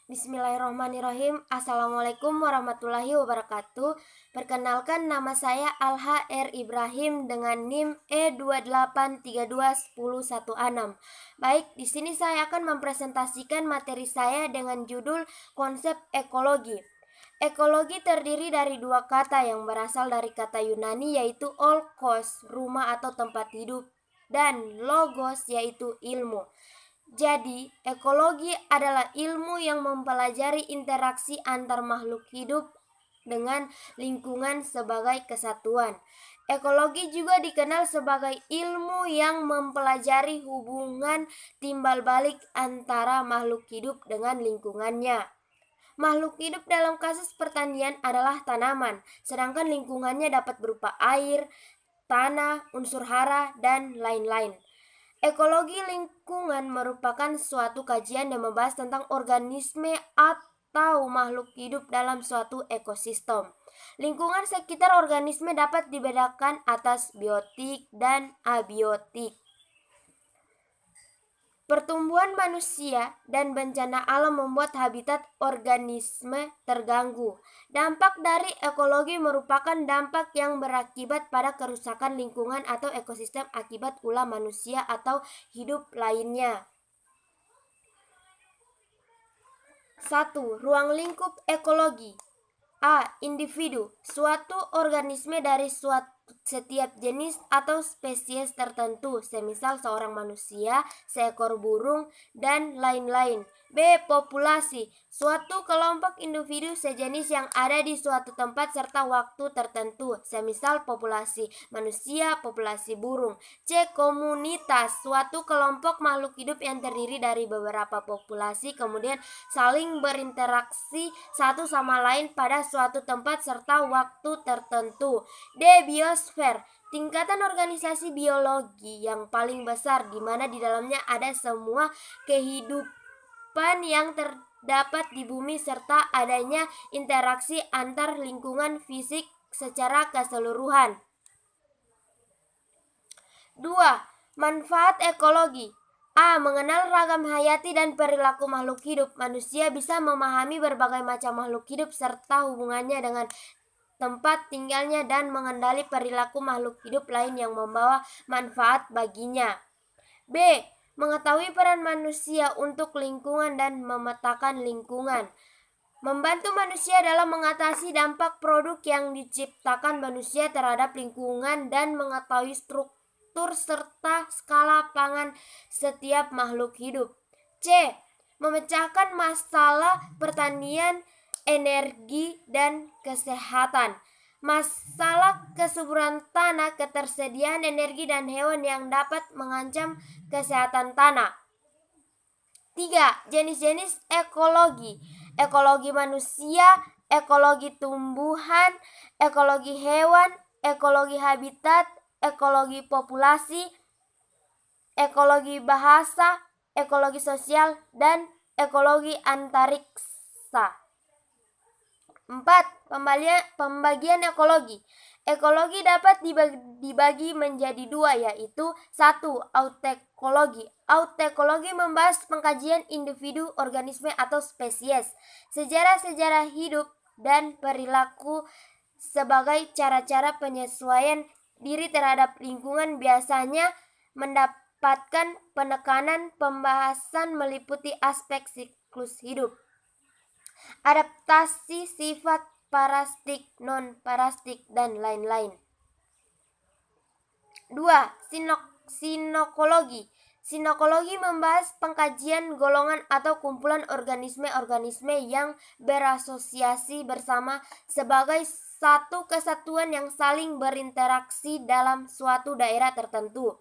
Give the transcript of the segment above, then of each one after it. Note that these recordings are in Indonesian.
Bismillahirrahmanirrahim. Assalamualaikum warahmatullahi wabarakatuh. Perkenalkan, nama saya Alha R. Ibrahim dengan NIM E28321016. Baik, di sini saya akan mempresentasikan materi saya dengan judul konsep ekologi. Ekologi terdiri dari dua kata yang berasal dari kata Yunani, yaitu oikos, rumah atau tempat hidup, dan logos, yaitu ilmu. Jadi, ekologi adalah ilmu yang mempelajari interaksi antar makhluk hidup dengan lingkungan sebagai kesatuan. Ekologi juga dikenal sebagai ilmu yang mempelajari hubungan timbal balik antara makhluk hidup dengan lingkungannya. Makhluk hidup dalam kasus pertanian adalah tanaman, sedangkan lingkungannya dapat berupa air, tanah, unsur hara, dan lain-lain. Ekologi lingkungan merupakan suatu kajian yang membahas tentang organisme atau makhluk hidup dalam suatu ekosistem. Lingkungan sekitar organisme dapat dibedakan atas biotik dan abiotik. Pertumbuhan manusia dan bencana alam membuat habitat organisme terganggu. Dampak dari ekologi merupakan dampak yang berakibat pada kerusakan lingkungan atau ekosistem akibat ulah manusia atau hidup lainnya. 1. Ruang lingkup ekologi. A. Individu, suatu organisme dari setiap jenis atau spesies tertentu, semisal seorang manusia, seekor burung, dan lain-lain. B. Populasi, suatu kelompok individu sejenis yang ada di suatu tempat serta waktu tertentu, semisal populasi manusia, populasi burung. C. Komunitas, suatu kelompok makhluk hidup yang terdiri dari beberapa populasi kemudian saling berinteraksi satu sama lain pada suatu tempat serta waktu tertentu. D. Biosfer, tingkatan organisasi biologi yang paling besar di mana di dalamnya ada semua kehidupan yang terdapat di bumi serta adanya interaksi antar lingkungan fisik secara keseluruhan. 2. Manfaat ekologi. A. Mengenal ragam hayati dan perilaku makhluk hidup. Manusia bisa memahami berbagai macam makhluk hidup serta hubungannya dengan tempat tinggalnya dan mengenali perilaku makhluk hidup lain yang membawa manfaat baginya. B. Mengetahui peran manusia untuk lingkungan dan memetakan lingkungan. Membantu manusia dalam mengatasi dampak produk yang diciptakan manusia terhadap lingkungan dan mengetahui struktur serta skala pangan setiap makhluk hidup. C. Memecahkan masalah pertanian, energi, dan kesehatan. Masalah kesuburan tanah, ketersediaan energi, dan hewan yang dapat mengancam kesehatan tanah. 3. Jenis-jenis ekologi. Ekologi manusia, ekologi tumbuhan, ekologi hewan, ekologi habitat, ekologi populasi, ekologi bahasa, ekologi sosial, dan ekologi antariksa. 4. Pembagian ekologi. Ekologi dapat dibagi menjadi dua, yaitu 1. Autekologi. Autekologi membahas pengkajian individu, organisme, atau spesies, sejarah-sejarah hidup, dan perilaku sebagai cara-cara penyesuaian diri terhadap lingkungan, biasanya mendapatkan penekanan pembahasan meliputi aspek siklus hidup, adaptasi sifat parastik, non-parastik, dan lain-lain. 2. Sinokologi. Sinokologi membahas pengkajian golongan atau kumpulan organisme-organisme yang berasosiasi bersama sebagai satu kesatuan yang saling berinteraksi dalam suatu daerah tertentu.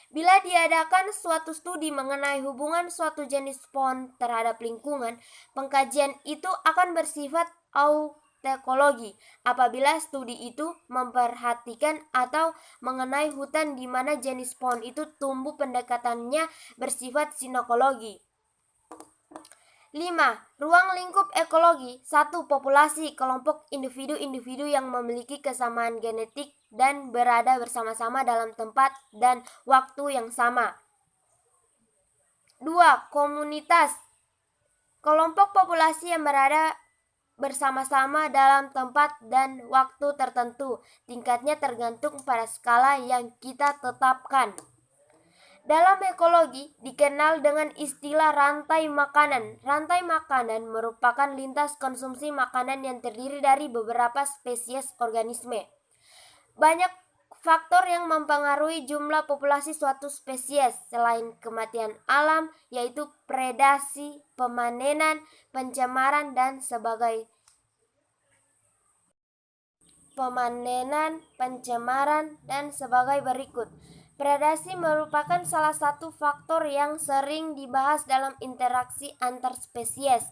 Bila diadakan suatu studi mengenai hubungan suatu jenis pohon terhadap lingkungan, pengkajian itu akan bersifat autekologi. Apabila studi itu memperhatikan atau mengenai hutan di mana jenis pohon itu tumbuh, pendekatannya bersifat sinokologi. 5. Ruang lingkup ekologi. 1. Populasi, kelompok individu-individu yang memiliki kesamaan genetik dan berada bersama-sama dalam tempat dan waktu yang sama. 2. Komunitas. Kelompok populasi yang berada bersama-sama dalam tempat dan waktu tertentu. Tingkatnya tergantung pada skala yang kita tetapkan. Dalam ekologi dikenal dengan istilah rantai makanan. Rantai makanan merupakan lintas konsumsi makanan yang terdiri dari beberapa spesies organisme. Banyak faktor yang mempengaruhi jumlah populasi suatu spesies selain kematian alam, yaitu predasi, pemanenan, pencemaran, dan sebagai berikut. Predasi merupakan salah satu faktor yang sering dibahas dalam interaksi antar spesies.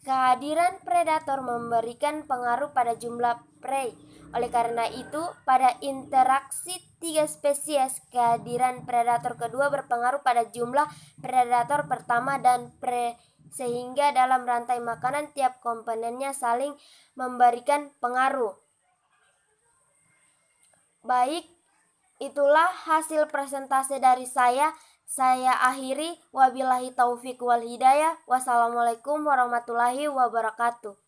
Kehadiran predator memberikan pengaruh pada jumlah prey. Oleh karena itu, pada interaksi tiga spesies, kehadiran predator kedua berpengaruh pada jumlah predator pertama dan prey, sehingga dalam rantai makanan tiap komponennya saling memberikan pengaruh. Baik, itulah hasil presentasi dari saya. Saya akhiri, wabillahi taufiq wal hidayah. Wassalamualaikum warahmatullahi wabarakatuh.